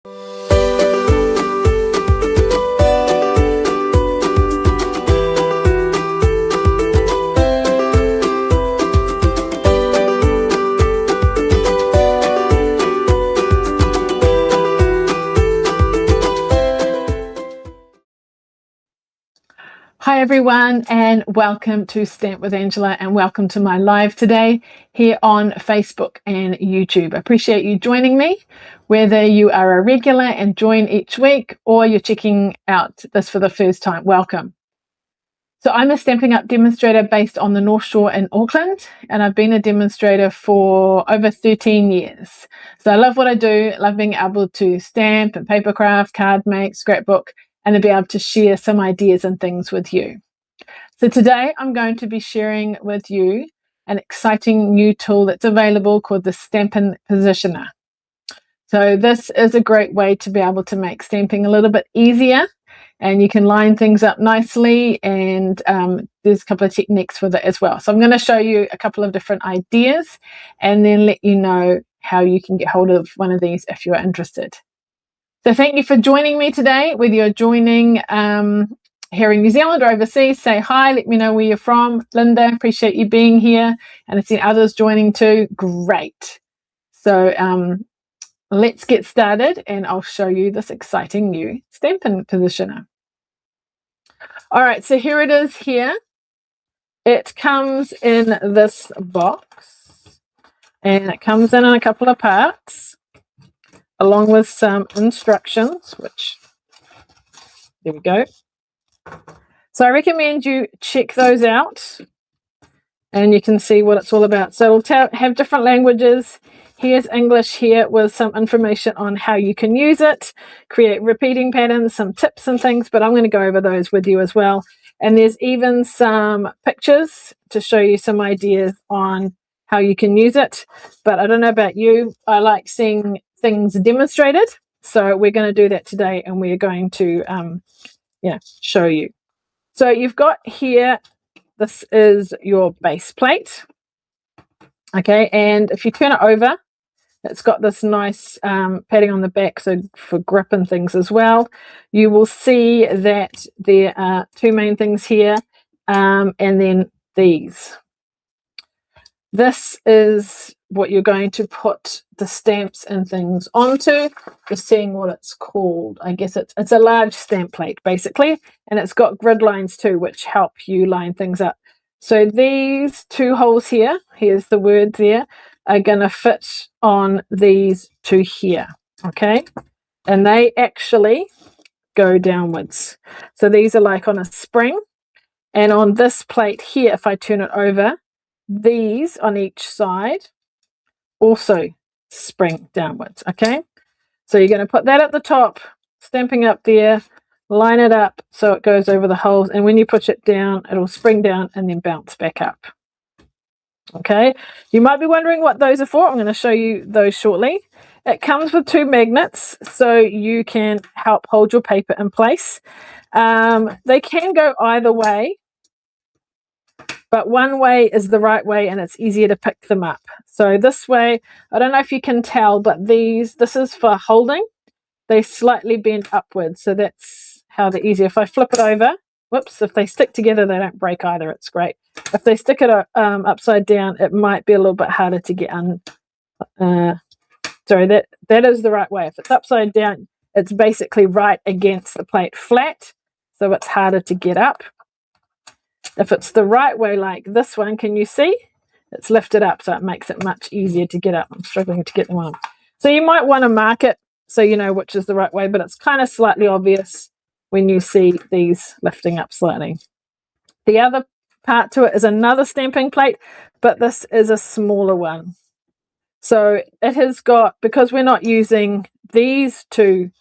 Hi everyone, and welcome to Stamp with Angela, and welcome to my live today here on Facebook and YouTube. I appreciate you joining me, whether you are a regular and join each week or you're checking out this for the first time. Welcome. So I'm a Stampin' Up demonstrator based on the North Shore in Auckland, and I've been a demonstrator for over 13 years. So I love what I do, love being able to stamp and paper craft, card make, scrapbook, and to be able to share some ideas and things with you. So today I'm going to be sharing with you an exciting new tool that's available called the Stampin Positioner. So this is a great way to be able to make stamping a little bit easier, and you can line things up nicely, and there's a couple of techniques with it as well. So I'm going to show you a couple of different ideas and then let you know how you can get hold of one of these if you're interested. So thank you for joining me today. Whether you're joining here in New Zealand or overseas, say hi, let me know where you're from. Linda, appreciate you being here. And I've seen others joining too. Great. So let's get started, and I'll show you this exciting new Stampin' Positioner. All right, so here it is here. It comes in this box, and it comes in a couple of parts, along with some instructions, which, there we go. So I recommend you check those out, and you can see what it's all about. So it'll have different languages. Here's English here with some information on how you can use it, create repeating patterns, some tips and things, but I'm going to go over those with you as well. And there's even some pictures to show you some ideas on how you can use it. But I don't know about you, I like seeing things demonstrated, so we're going to do that today, and we're going to show you. So you've got here, this is your base plate, okay, and if you turn it over, it's got this nice padding on the back, so for grip and things as well. You will see that there are two main things here, and then these. This is what you're going to put the stamps and things onto. Just seeing what it's called. I guess it's a large stamp plate basically, and it's got grid lines too, which help you line things up. So these two holes here, here's the word there, are going to fit on these two here, okay? And they actually go downwards. So these are like on a spring, and on this plate here, if I turn it over, these on each side also spring downwards, okay? So you're going to put that at the top, stamping up there, line it up so it goes over the holes, and when you push it down, it'll spring down and then bounce back up. Okay, you might be wondering what those are for. I'm going to show you those shortly. It comes with two magnets, so you can help hold your paper in place. They can go either way, but one way is the right way, and it's easier to pick them up. So this way, I don't know if you can tell, but this is for holding. They slightly bend upwards, so that's how they're easier. If I flip it over, whoops, if they stick together, they don't break either. It's great. If they stick it upside down, it might be a little bit harder to get sorry, that is the right way. If it's upside down, it's basically right against the plate flat, so it's harder to get up. If it's the right way, like this one, can you see? It's lifted up, so it makes it much easier to get up. I'm struggling to get them on. So you might want to mark it so you know which is the right way, but it's kind of slightly obvious when you see these lifting up slightly. The other part to it is another stamping plate, but this is a smaller one. So it has got, because we're not using these two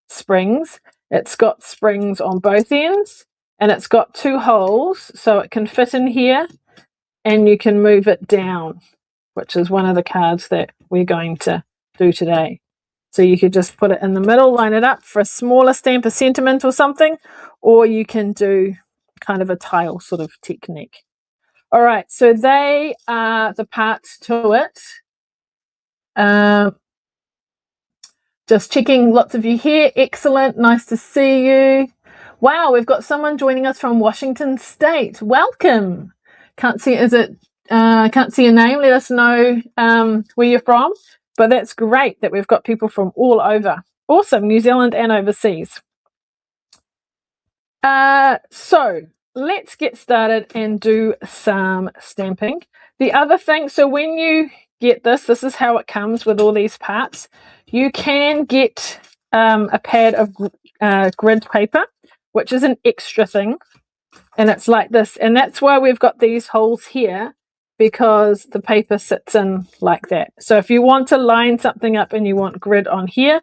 springs, it's got springs on both ends, and it's got two holes, so it can fit in here, and you can move it down, which is one of the cards that we're going to do today. So you could just put it in the middle, line it up for a smaller stamp, a sentiment or something, or you can do kind of a tile sort of technique. All right, so they are the parts to it. Just checking lots of you here. Excellent. Nice to see you. Wow, we've got someone joining us from Washington State. Welcome. Can't see, can't see your name. Let us know where you're from. But that's great that we've got people from all over. Awesome, New Zealand and overseas. So let's get started and do some stamping. The other thing, so when you get this is how it comes with all these parts. You can get a pad of grid paper, which is an extra thing, and it's like this, and that's why we've got these holes here, because the paper sits in like that. So if you want to line something up and you want grid on here,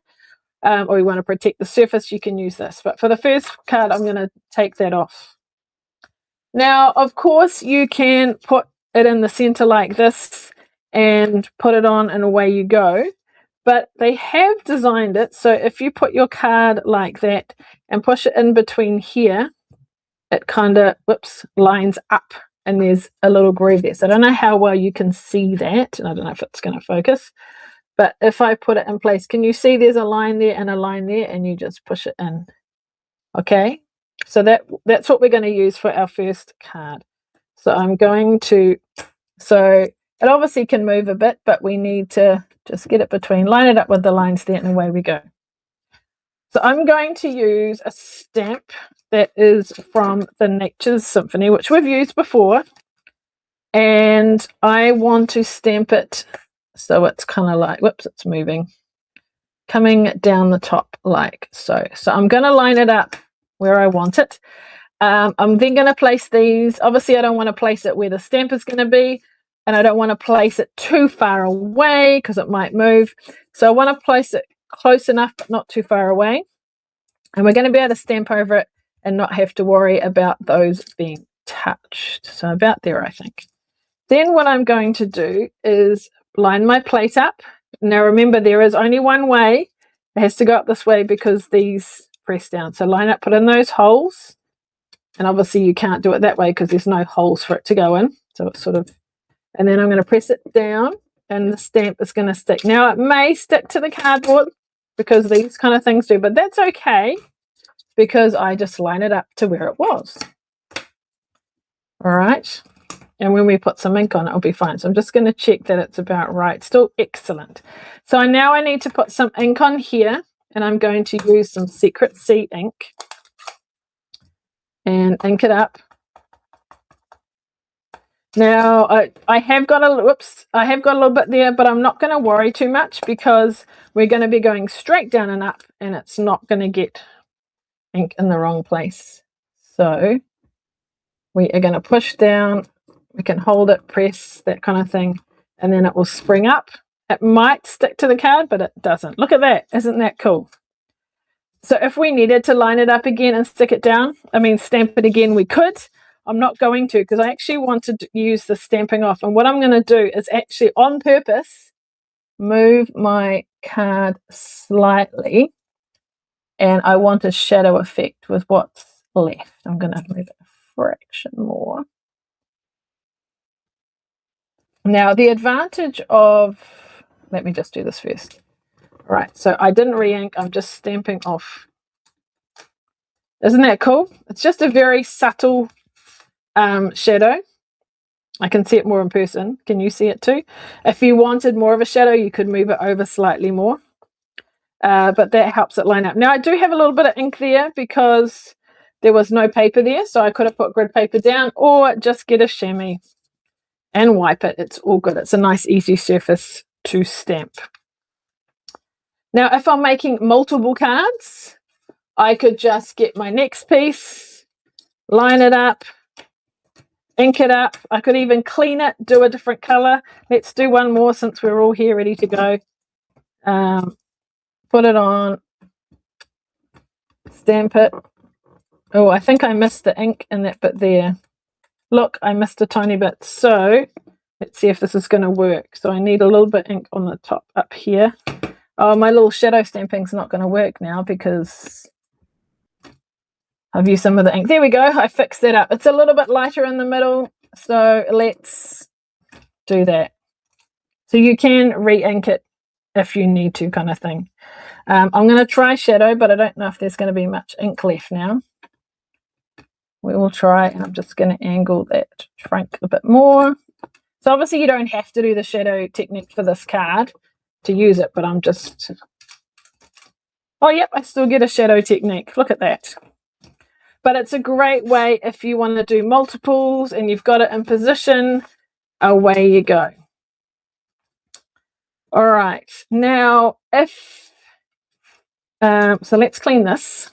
or you want to protect the surface, you can use this. But for the first card, I'm going to take that off. Now, of course, you can put it in the center like this and put it on and away you go. But they have designed it so if you put your card like that and push it in between here, it kind of, lines up, and there's a little groove there. So I don't know how well you can see that, and I don't know if it's going to focus. But if I put it in place, can you see there's a line there and a line there, and you just push it in? Okay, so that's what we're going to use for our first card. So I'm going to, so it obviously can move a bit, but we need to just get it between, line it up with the lines there, and away we go. So I'm going to use a stamp that is from the Nature's Symphony, which we've used before. And I want to stamp it so it's kind of like, it's moving, coming down the top like so. So I'm going to line it up where I want it. I'm then going to place these. Obviously, I don't want to place it where the stamp is going to be, and I don't want to place it too far away because it might move. So I want to place it close enough, but not too far away. And we're going to be able to stamp over it and not have to worry about those being touched. So about there, I think. Then what I'm going to do is line my plate up. Now remember, there is only one way. It has to go up this way because these press down. So line up, put in those holes. And obviously you can't do it that way because there's no holes for it to go in. So it's sort of, and then I'm going to press it down and the stamp is going to stick. Now it may stick to the cardboard because these kind of things do, but that's okay because I just line it up to where it was. All right. And when we put some ink on, it'll be fine. So I'm just going to check that it's about right. Still excellent. So now I need to put some ink on here, and I'm going to use some Secret Sea ink and ink it up. Now I have got a I have got a little bit there, but I'm not going to worry too much because we're going to be going straight down and up, and it's not going to get ink in the wrong place. So we are going to push down. We can hold it, press, that kind of thing, and then it will spring up. It might stick to the card, but it doesn't. Look at that. Isn't that cool? So if we needed to line it up again and stick it down, stamp it again, we could. I'm not going to because I actually want to use the stamping off. And what I'm going to do is actually on purpose move my card slightly, and I want a shadow effect with what's left. I'm going to move it a fraction more. Now, the advantage of, let me just do this first. All right, so I didn't re-ink, I'm just stamping off. Isn't that cool? It's just a very subtle shadow. I can see it more in person. Can you see it too? If you wanted more of a shadow, you could move it over slightly more. But that helps it line up. Now, I do have a little bit of ink there because there was no paper there, so I could have put grid paper down or just get a chamois and wipe it. It's all good. It's a nice easy surface to stamp. Now if I'm making multiple cards, I could just get my next piece, line it up, ink it up. I could even clean it, do a different color. Let's do one more since we're all here ready to go. Put it on, stamp it. Oh, I think I missed the ink in that bit there. Look, I missed a tiny bit. So let's see if this is going to work. So I need a little bit ink on the top up here. Oh, my little shadow stamping's not going to work now because I've used some of the ink. There we go. I fixed that up. It's a little bit lighter in the middle. So let's do that. So you can re-ink it if you need to, kind of thing. I'm going to try shadow, but I don't know if there's going to be much ink left now. We will try, and I'm just going to angle that shrink a bit more. So obviously you don't have to do the shadow technique for this card to use it, but I'm just... Oh, yep, I still get a shadow technique. Look at that. But it's a great way if you want to do multiples and you've got it in position, away you go. All right, now if... so let's clean this.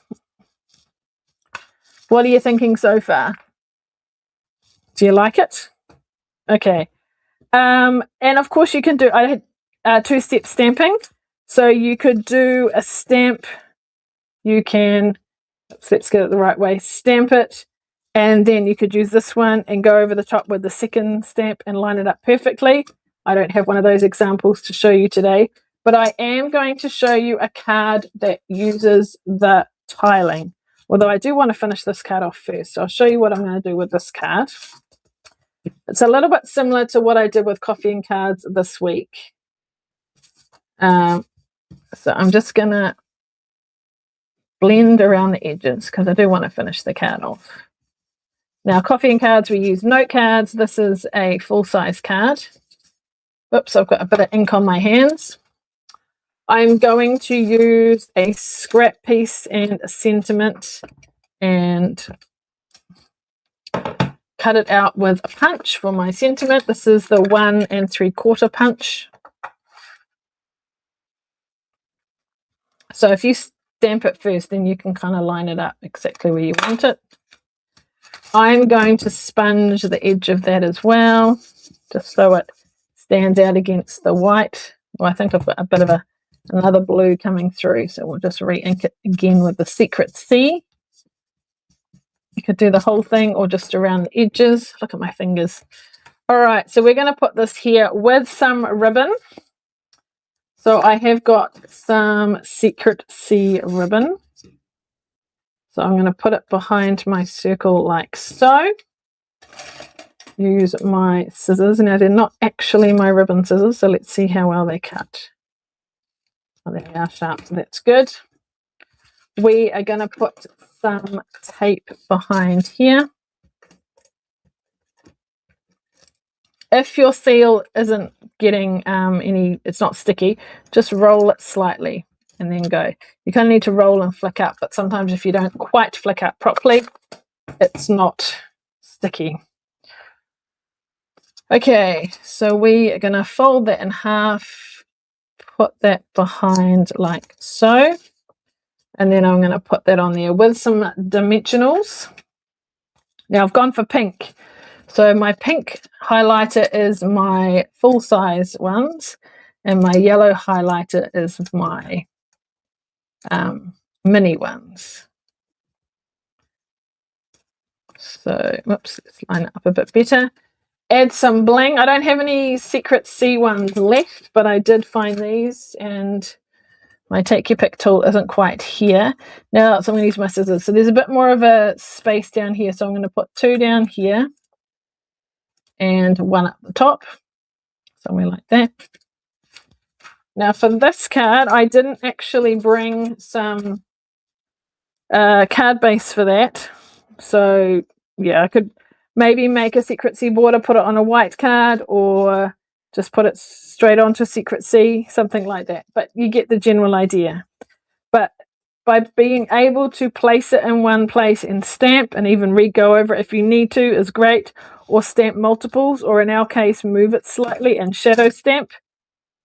What are you thinking so far? Do you like it? Okay. And of course you can do... I had two-step stamping. So you could do a stamp. You can... let's get it the right way. Stamp it. And then you could use this one and go over the top with the second stamp and line it up perfectly. I don't have one of those examples to show you today. But I am going to show you a card that uses the tiling. Although I do want to finish this card off first. So I'll show you what I'm going to do with this card. It's a little bit similar to what I did with coffee and cards this week. So I'm just going to blend around the edges because I do want to finish the card off. Now, coffee and cards, we use note cards. This is a full-size card. Oops, I've got a bit of ink on my hands. I'm going to use a scrap piece and a sentiment and cut it out with a punch for my sentiment. This is the 1 3/4 punch. So if you stamp it first, then you can kind of line it up exactly where you want it. I'm going to sponge the edge of that as well, just so it stands out against the white. Well, I think I've got a bit of another blue coming through, so we'll just re-ink it again with the Secret C. You could do the whole thing or just around the edges. Look at my fingers. All right, so we're going to put this here with some ribbon. So I have got some Secret C ribbon. So I'm going to put it behind my circle like so. Use my scissors. Now, they're not actually my ribbon scissors, so let's see how well they cut. Oh, they are sharp, so that's good. We are going to put some tape behind here. If your seal isn't getting it's not sticky, just roll it slightly and then go. You kind of need to roll and flick up, but sometimes if you don't quite flick up properly, it's not sticky. Okay, so we are going to fold that in half, put that behind like so, and then I'm going to put that on there with some dimensionals. Now I've gone for pink. So my pink highlighter is my full-size ones, and my yellow highlighter is my mini ones. So, whoops, let's line it up a bit better. Add some bling. I don't have any Secret C ones left, but I did find these, and my take your pick tool isn't quite here. Now, so I'm going to use my scissors. So there's a bit more of a space down here, so I'm going to put 2 down here and 1 up the top, somewhere like that. Now for this card, I didn't actually bring some card base for that. So yeah, I could maybe make a Secret C border, put it on a white card, or just put it straight onto Secret C, something like that. But you get the general idea. But by being able to place it in one place and stamp, and even re-go over it if you need to, is great. Or stamp multiples, or in our case, move it slightly and shadow stamp.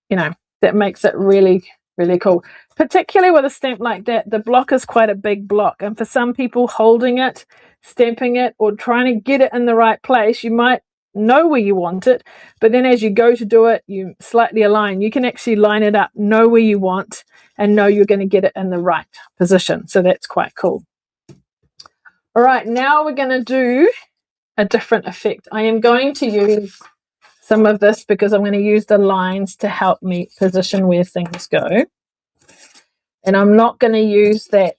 You know, that makes it really, really cool. Particularly with a stamp like that, the block is quite a big block. And for some people, holding it, stamping it, or trying to get it in the right place, you might know where you want it, but then as you go to do it, you slightly align. You can actually line it up, know where you want, and know you're going to get it in the right position. So that's quite cool. All right, now we're going to do a different effect. I am going to use some of this because I'm going to use the lines to help me position where things go. And I'm not going to use that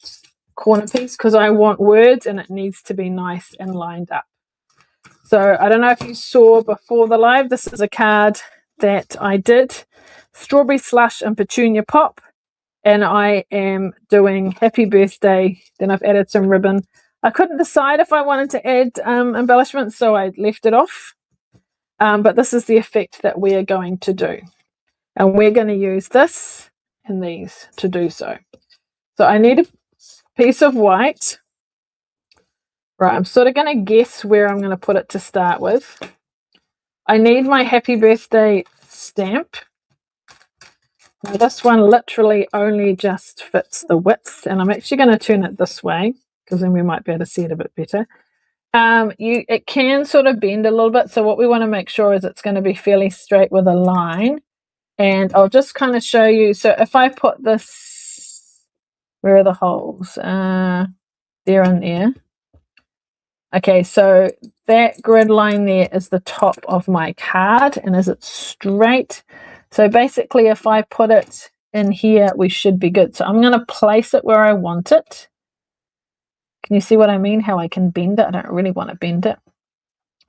corner piece because I want words and it needs to be nice and lined up. So I don't know if you saw before the live, this is a card that I did. Strawberry Slush and Petunia Pop. and I am doing happy birthday. Then I've added some ribbon. I couldn't decide if I wanted to add embellishments, so I left it off. But this is the effect that we are going to do. And we're going to use this and these to do so. So I need a piece of white. Right, I'm sort of going to guess where I'm going to put it to start with. I need my happy birthday stamp. Now this one literally only just fits the width, and I'm actually going to turn it this way because then we might be able to see it a bit better. It can sort of bend a little bit, so what we want to make sure is it's going to be fairly straight with a line. And I'll just kind of show you. So if I put this, where are the holes? There and there. Okay, so that grid line there is the top of my card, and is it straight? So basically if I put it in here, we should be good. So I'm going to place it where I want it. Can you see what I mean? How I can bend it? I don't really want to bend it.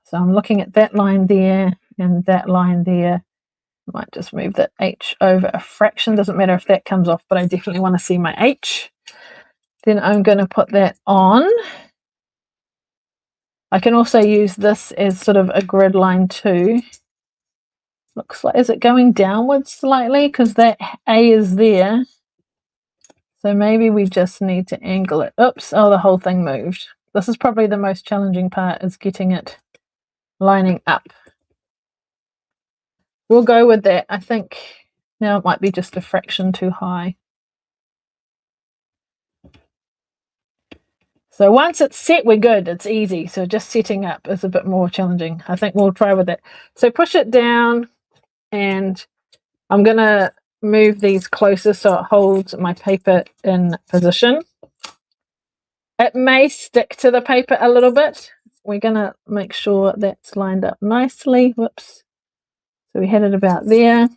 So I'm looking at that line there and that line there. I might just move the H over a fraction. Doesn't matter if that comes off, but I definitely want to see my H. Then I'm going to put that on. I can also use this as sort of a grid line too. Looks like, is it going downwards slightly? Because that A is there. So maybe we just need to angle it. Oops, oh, the whole thing moved. This is probably the most challenging part, is getting it lining up. We'll go with that. I think now it might be just a fraction too high. So once it's set, we're good. It's easy. So just setting up is a bit more challenging. I think we'll try with it. So push it down, and I'm going to move these closer so it holds my paper in position. It may stick to the paper a little bit. We're going to make sure that's lined up nicely. Whoops. So we had it about there.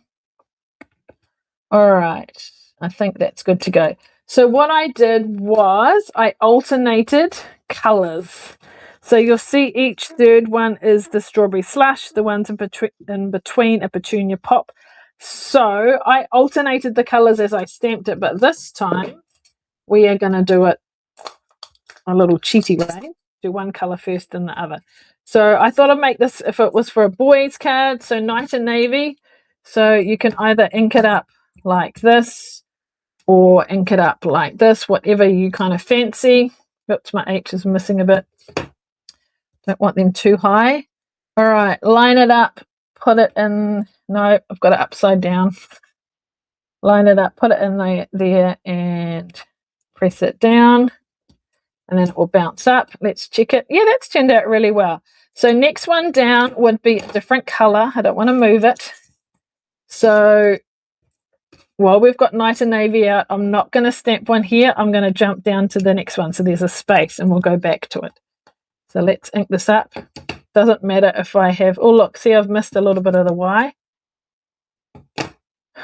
All right. I think that's good to go. So what I did was I alternated colors. So you'll see each third one is the strawberry slush, the ones in between a petunia pop. So I alternated the colors as I stamped it, but this time we are going to do it a little cheaty way. Do one color first and the other. So I thought I'd make this, if it was for a boy's card, so night and navy. So you can either ink it up like this, or ink it up like this, whatever you kind of fancy. Oops, my H is missing a bit. Don't want them too high. All right, line it up, put it in. No, I've got it upside down. Line it up, put it in there, and press it down, and then it will bounce up. Let's check it. Yeah, that's turned out really well. So next one down would be a different color. I don't want to move it. So while we've got night and navy out, I'm not going to stamp one here. I'm going to jump down to the next one. So there's a space, and we'll go back to it. So let's ink this up. Doesn't matter if I have, oh look, see I've missed a little bit of the Y.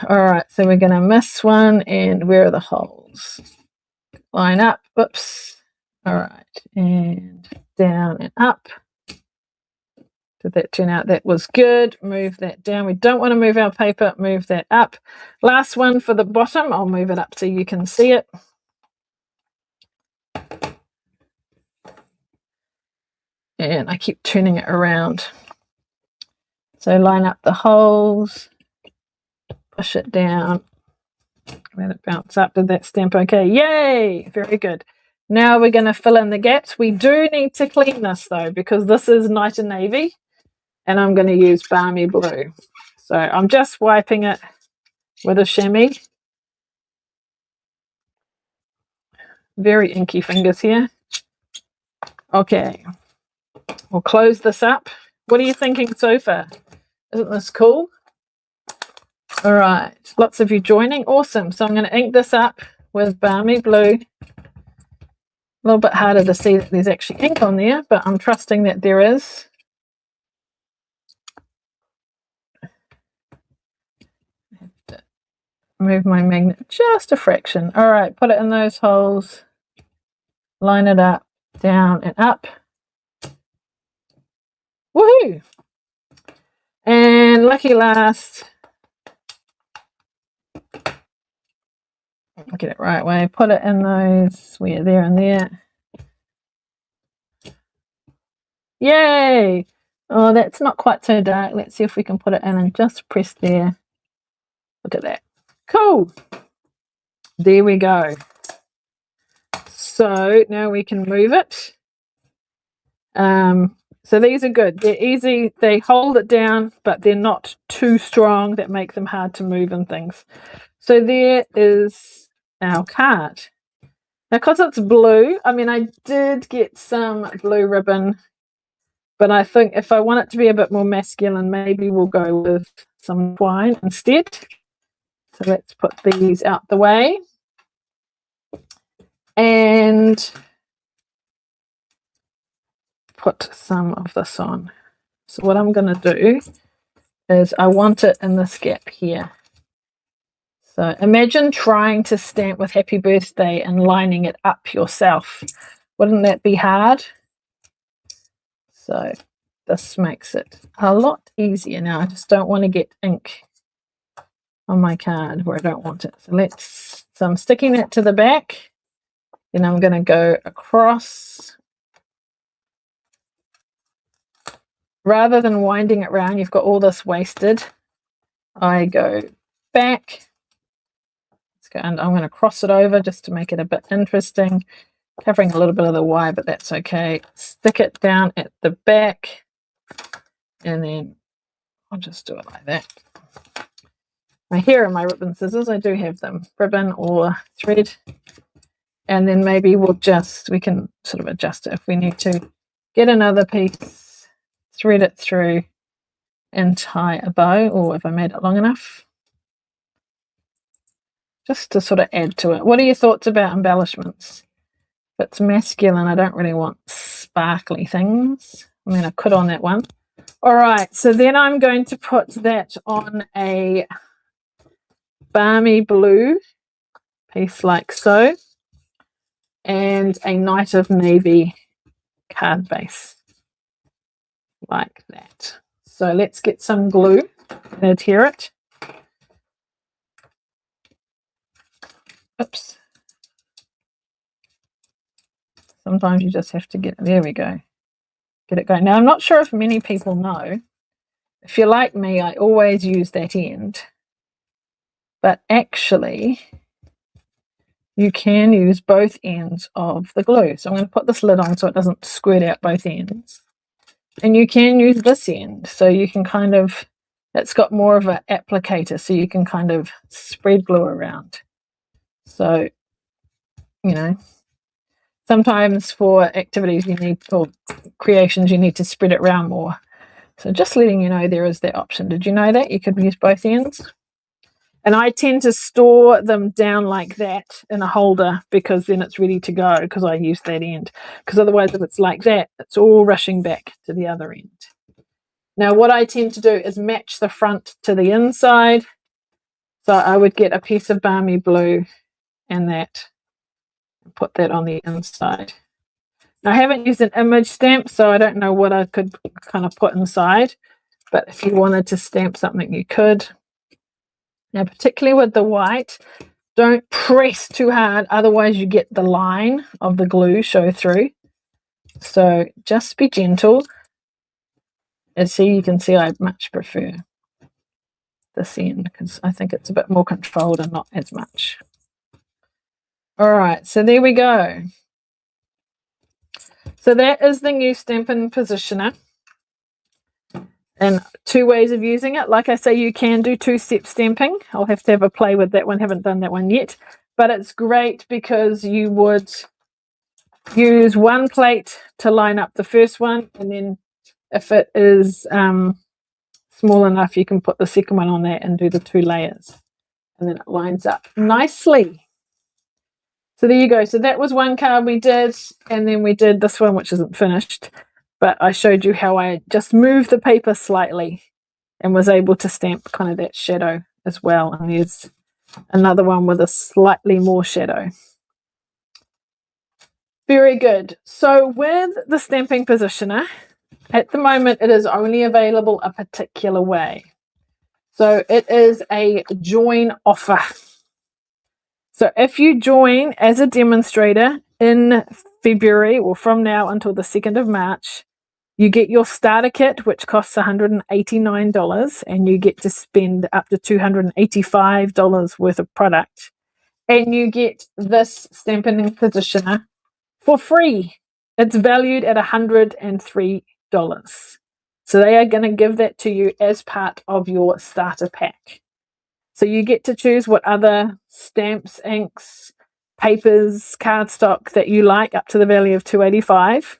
All right, so we're going to miss one, and where are the holes? Line up, whoops. All right, and down and up. Did that turn out? That was good. Move that down. We don't want to move our paper. Move that up. Last one for the bottom. I'll move it up so you can see it. And I keep turning it around. So line up the holes. Push it down. Let it bounce up. Did that stamp okay? Yay! Very good. Now we're going to fill in the gaps. We do need to clean this though, because this is night and navy. And I'm going to use balmy blue. So I'm just wiping it with a chamois. Very inky fingers here. Okay, we'll close this up. What are you thinking so far? Isn't this cool? All right, lots of you joining. Awesome. So I'm going to ink this up with balmy blue. A little bit harder to see that there's actually ink on there, but I'm trusting that there is. Move my magnet just a fraction. All right, put it in those holes, line it up, down and up. Woohoo! And lucky last, Get it right way. Put it in those where there and there. Yay! Oh, that's not quite so dark. Let's see if we can put it in and just press there. Look at that. Cool. There we go. So now we can move it. So these are good. They're easy. They hold it down, but they're not too strong that make them hard to move and things. So there is our card. Now, because it's blue, I mean, I did get some blue ribbon, but I think if I want it to be a bit more masculine, maybe we'll go with some twine instead. So let's put these out the way. And put some of this on. So what I'm going to do is I want it in this gap here. So imagine trying to stamp with happy birthday and lining it up yourself. Wouldn't that be hard? So this makes it a lot easier now. I just don't want to get ink on my card where I don't want it. So I'm sticking that to the back. Then I'm going to go across. Rather than winding it round, you've got all this wasted. I go back. Let's go, and I'm going to cross it over just to make it a bit interesting. Covering a little bit of the Y, but that's okay. Stick it down at the back. And then I'll just do it like that. Now here are my ribbon scissors. I do have them. Ribbon or thread. And then maybe we can sort of adjust it if we need to. Get another piece, thread it through, and tie a bow, or if I made it long enough. Just to sort of add to it. What are your thoughts about embellishments? If it's masculine, I don't really want sparkly things. I mean, I could on that one. All right, so then I'm going to put that on a balmy blue piece like so. And a Night of Navy card base like that. So let's get some glue and adhere it. Oops. Sometimes you just have to get it. There we go. Get it going. Now, I'm not sure if many people know. If you're like me, I always use that end. But actually, you can use both ends of the glue. So I'm going to put this lid on so it doesn't squirt out both ends. And you can use this end. So you can kind of, it's got more of an applicator, so you can kind of spread glue around. So, you know, sometimes for activities you need, or creations, you need to spread it around more. So just letting you know there is that option. Did you know that? You could use both ends. And I tend to store them down like that in a holder because then it's ready to go because I use that end. Because otherwise, if it's like that, it's all rushing back to the other end. Now, what I tend to do is match the front to the inside. So I would get a piece of balmy blue and that, and put that on the inside. Now, I haven't used an image stamp, so I don't know what I could kind of put inside. But if you wanted to stamp something, you could. Now, particularly with the white, don't press too hard, otherwise you get the line of the glue show through. So just be gentle. And see, you can see I much prefer this end because I think it's a bit more controlled and not as much. All right, so there we go. So that is the new Stampin' Positioner. And 2 ways of using it. Like I say, you can do 2-step stamping. I'll have to have a play with that one. Haven't done that one yet. But it's great because you would use one plate to line up the first one. And then if it is small enough, you can put the second one on that and do the 2 layers. And then it lines up nicely. So there you go. So that was one card we did. And then we did this one, which isn't finished. But I showed you how I just moved the paper slightly and was able to stamp kind of that shadow as well. And there's another one with a slightly more shadow. Very good. So with the Stampin' Positioner, at the moment it is only available a particular way. So it is a join offer. So if you join as a demonstrator in February, or from now until the 2nd of March, you get your starter kit, which costs $189, and you get to spend up to $285 worth of product. And you get this Stampin' Positioner for free. It's valued at $103. So they are going to give that to you as part of your starter pack. So you get to choose what other stamps, inks, papers, cardstock that you like up to the value of $285.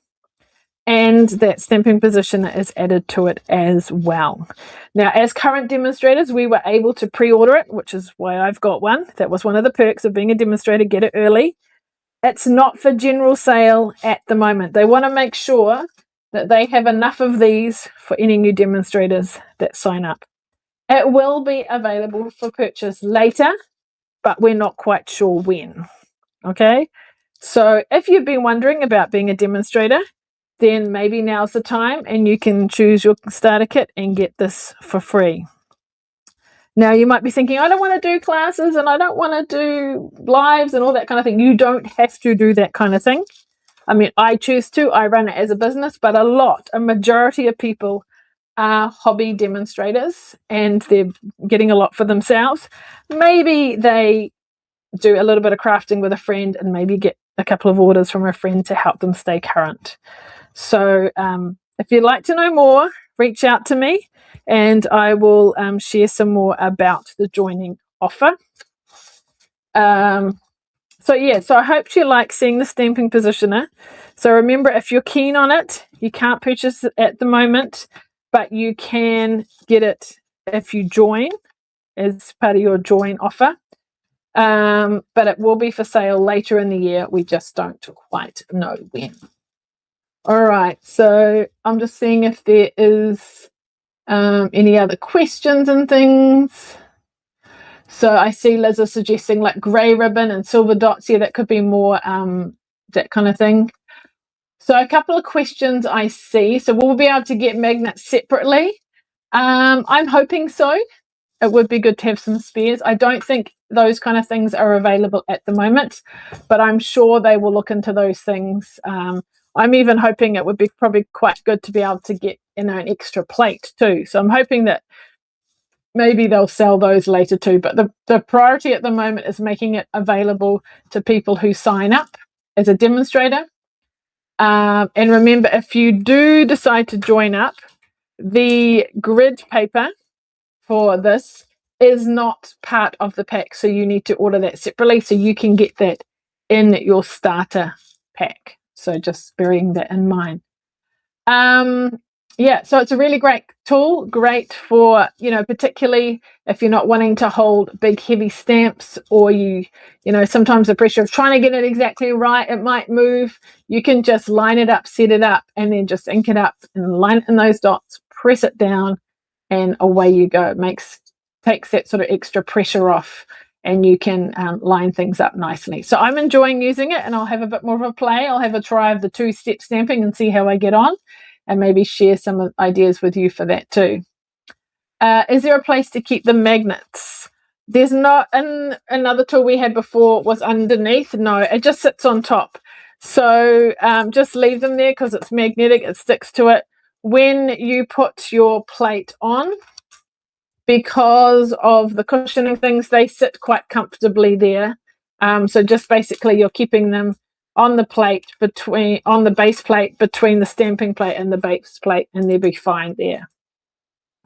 And that Stampin' Positioner is added to it as well. Now, as current demonstrators, we were able to pre-order it, which is why I've got one. That was one of the perks of being a demonstrator, get it early. It's not for general sale at the moment. They want to make sure that they have enough of these for any new demonstrators that sign up. It will be available for purchase later, but we're not quite sure when. Okay, so if you've been wondering about being a demonstrator, then maybe now's the time and you can choose your starter kit and get this for free. Now, you might be thinking, I don't want to do classes and I don't want to do lives and all that kind of thing. You don't have to do that kind of thing. I mean, I choose to. I run it as a business, but a majority of people are hobby demonstrators and they're getting a lot for themselves. Maybe they do a little bit of crafting with a friend and maybe get a couple of orders from a friend to help them stay current. So if you'd like to know more, reach out to me and I will share some more about the joining offer. So I hope you like seeing the Stampin' Positioner. So remember, if you're keen on it, you can't purchase it at the moment, but you can get it if you join as part of your join offer. But it will be for sale later in the year. We just don't quite know when. All right, so I'm just seeing if there is any other questions and things. So I see Liz is suggesting like grey ribbon and silver dots. Yeah, that could be more that kind of thing. So a couple of questions I see. So we'll be able to get magnets separately. I'm hoping so. It would be good to have some spares. I don't think those kind of things are available at the moment, but I'm sure they will look into those things. I'm even hoping it would be probably quite good to be able to get, an extra plate too. So I'm hoping that maybe they'll sell those later too. But the priority at the moment is making it available to people who sign up as a demonstrator. And remember, if you do decide to join up, the grid paper for this is not part of the pack, so you need to order that separately, so you can get that in your starter pack. So just bearing that in mind. So it's a really great tool, great for, particularly if you're not wanting to hold big heavy stamps, or sometimes the pressure of trying to get it exactly right, it might move. You can just line it up, set it up, and then just ink it up and line it in those dots, press it down, and away you go. It takes that sort of extra pressure off, and you can line things up nicely. So I'm enjoying using it, and I'll have a bit more of a play. I'll have a try of the 2-step stamping and see how I get on, and maybe share some ideas with you for that too. Is there a place to keep the magnets? There's not. Another tool we had before was underneath. No, it just sits on top. So just leave them there because it's magnetic, it sticks to it. When you put your plate on, because of the cushioning things, they sit quite comfortably there. So just basically you're keeping them on the plate on the base plate between the stamping plate and the base plate, and they'll be fine there.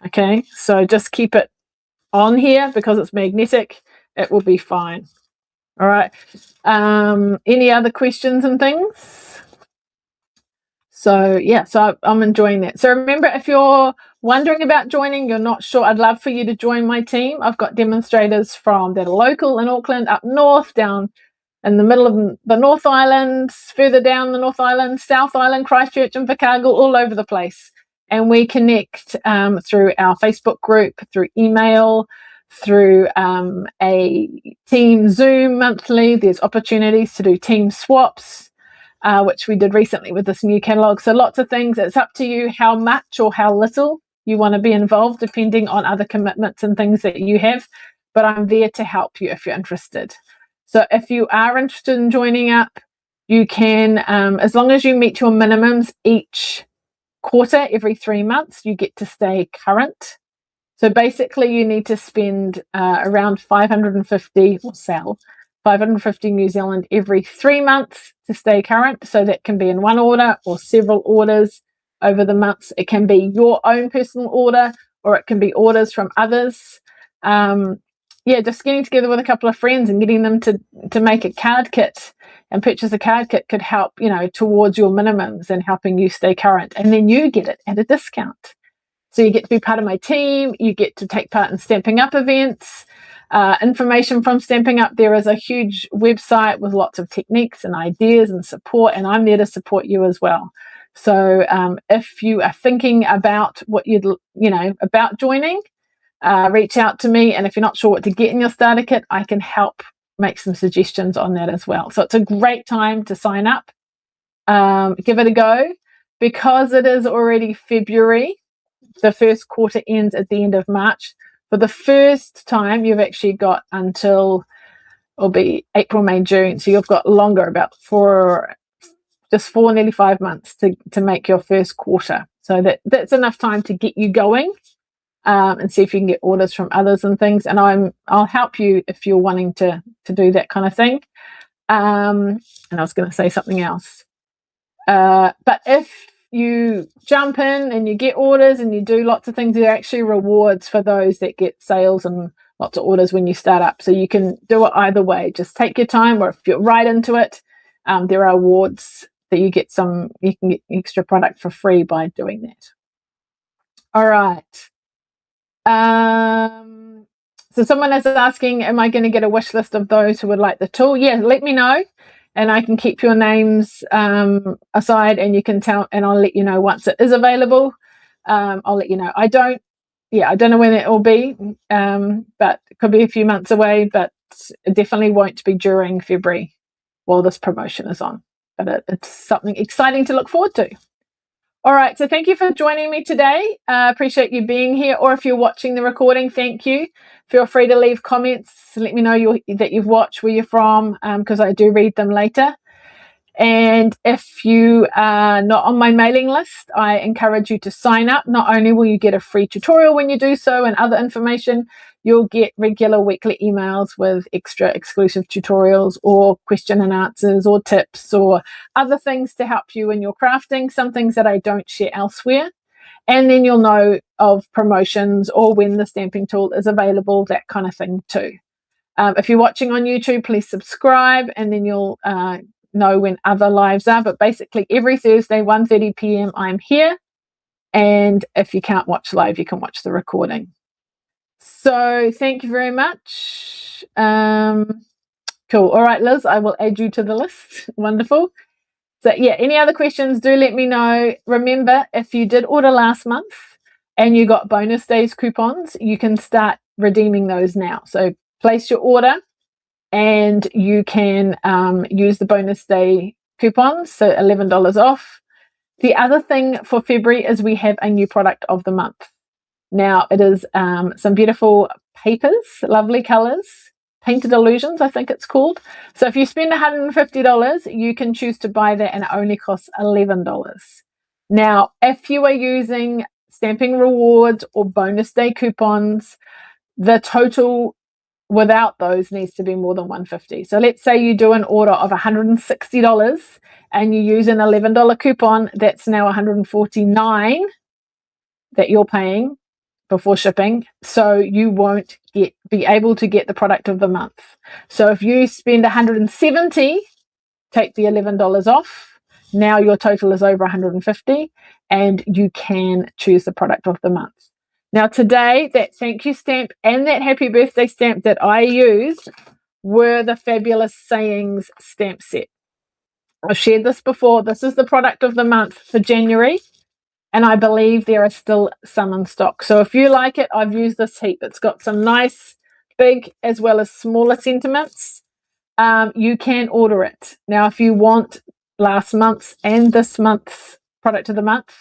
Okay, so just keep it on here because it's magnetic, it will be fine. All right, any other questions and things? So I'm enjoying that. So remember, if you're wondering about joining, you're not sure, I'd love for you to join my team. I've got demonstrators that are local in Auckland, up north, down in the middle of the North Island, further down the North Island, South Island, Christchurch and Invercargill, all over the place. And we connect through our Facebook group, through email, through a team Zoom monthly. There's opportunities to do team swaps, which we did recently with this new catalogue. So lots of things. It's up to you how much or how little you want to be involved, depending on other commitments and things that you have. But I'm there to help you if you're interested. So if you are interested in joining up, you can, as long as you meet your minimums each quarter, every 3 months, you get to stay current. So basically you need to spend around 550 or sell 550 New Zealand every 3 months to stay current. So that can be in one order or several orders over the months. It can be your own personal order, or it can be orders from others. Yeah, just getting together with a couple of friends and getting them to make a card kit and purchase a card kit could help, towards your minimums and helping you stay current. And then you get it at a discount. So you get to be part of my team. You get to take part in Stamping Up events. Information from Stamping Up. There is a huge website with lots of techniques and ideas and support, and I'm there to support you as well. So if you are thinking about what about joining, reach out to me. And if you're not sure what to get in your starter kit, I can help make some suggestions on that as well. So it's a great time to sign up. Give it a go. Because it is already February, the first quarter ends at the end of March. For the first time, you've actually got until it'll be April, May, June. So you've got longer, about nearly 5 months to make your first quarter. So that's enough time to get you going and see if you can get orders from others and things. And I'll help you if you're wanting to do that kind of thing. And I was going to say something else. But if you jump in and you get orders and you do lots of things, there are actually rewards for those that get sales and lots of orders when you start up. So you can do it either way. Just take your time, or if you're right into it, there are awards that you can get extra product for free by doing that. All right. So someone is asking, am I going to get a wish list of those who would like the tool? Yeah, let me know. And I can keep your names aside, and you can tell, and I'll let you know once it is available. I'll let you know. I don't know when it will be, but it could be a few months away, but it definitely won't be during February while this promotion is on. But it's something exciting to look forward to. All right, so thank you for joining me today. Appreciate you being here, or if you're watching the recording, thank you. Feel free to leave comments. Let me know that you've watched, where you're from, because I do read them later. And if you are not on my mailing list, I encourage you to sign up. Not only will you get a free tutorial when you do so and other information, you'll get regular weekly emails with extra exclusive tutorials or question and answers or tips or other things to help you in your crafting, some things that I don't share elsewhere. And then you'll know of promotions or when the stamping tool is available, that kind of thing too. If you're watching on YouTube, please subscribe, and then you'll know when other lives are. But basically every Thursday, 1:30 p.m. I'm here. And if you can't watch live, you can watch the recording. So thank you very much. Cool. All right, Liz, I will add you to the list. Wonderful. So yeah, any other questions, do let me know. Remember, if you did order last month and you got bonus days coupons, you can start redeeming those now. So place your order and you can use the bonus day coupons, so $11 off. The other thing for February is we have a new product of the month. Now it is some beautiful papers, lovely colors, Painted Illusions, I think it's called. So if you spend $150, you can choose to buy that, and it only costs $11. Now, if you are using Stamping Rewards or bonus day coupons, the total without those needs to be more than $150. So let's say you do an order of $160 and you use an $11 coupon, that's now $149 that you're paying before shipping, so you won't be able to get the product of the month. So if you spend $170, take the $11 off, now your total is over $150 and you can choose the product of the month. Now today, that thank you stamp and that happy birthday stamp that I used were the Fabulous Sayings stamp set. I've shared this before. This is the product of the month for January. And I believe there are still some in stock. So if you like it, I've used this heap. It's got some nice, big, as well as smaller sentiments. You can order it. Now, if you want last month's and this month's product of the month,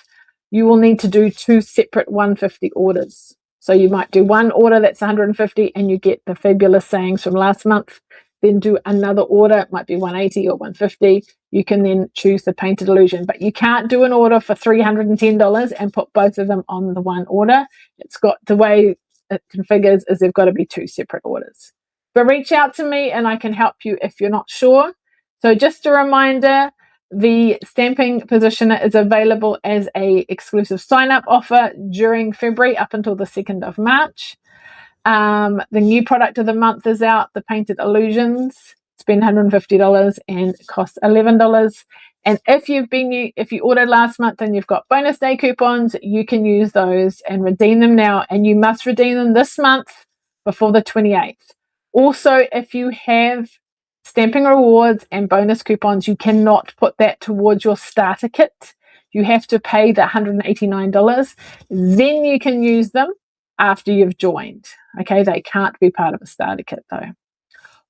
you will need to do 2 separate 150 orders. So you might do one order that's 150 and you get the Fabulous Sayings from last month. then do another order, it might be 180 or 150, you can then choose the painted illusion. But you can't do an order for $310 and put both of them on the one order. It's got, the way it configures is they've got to be two separate orders. But reach out to me and I can help you if you're not sure. So just a reminder, the Stampin Positioner is available as a exclusive sign-up offer during February up until the 2nd of March. The new product of the month is out, the Painted Illusions. Spend $150 and costs $11. And if you ordered last month and you've got bonus day coupons, you can use those and redeem them now. And you must redeem them this month before the 28th. Also, if you have stamping rewards and bonus coupons, you cannot put that towards your starter kit. You have to pay the $189. Then you can use them after you've joined. Okay, they can't be part of a starter kit though.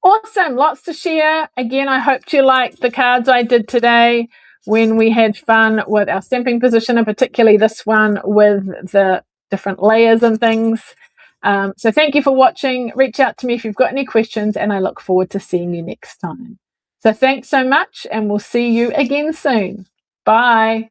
Awesome, lots to share. Again, I hope you liked the cards I did today when we had fun with our Stampin Positioner, particularly this one with the different layers and things. So thank you for watching. Reach out to me if you've got any questions, and I look forward to seeing you next time. So thanks so much, and we'll see you again soon. Bye.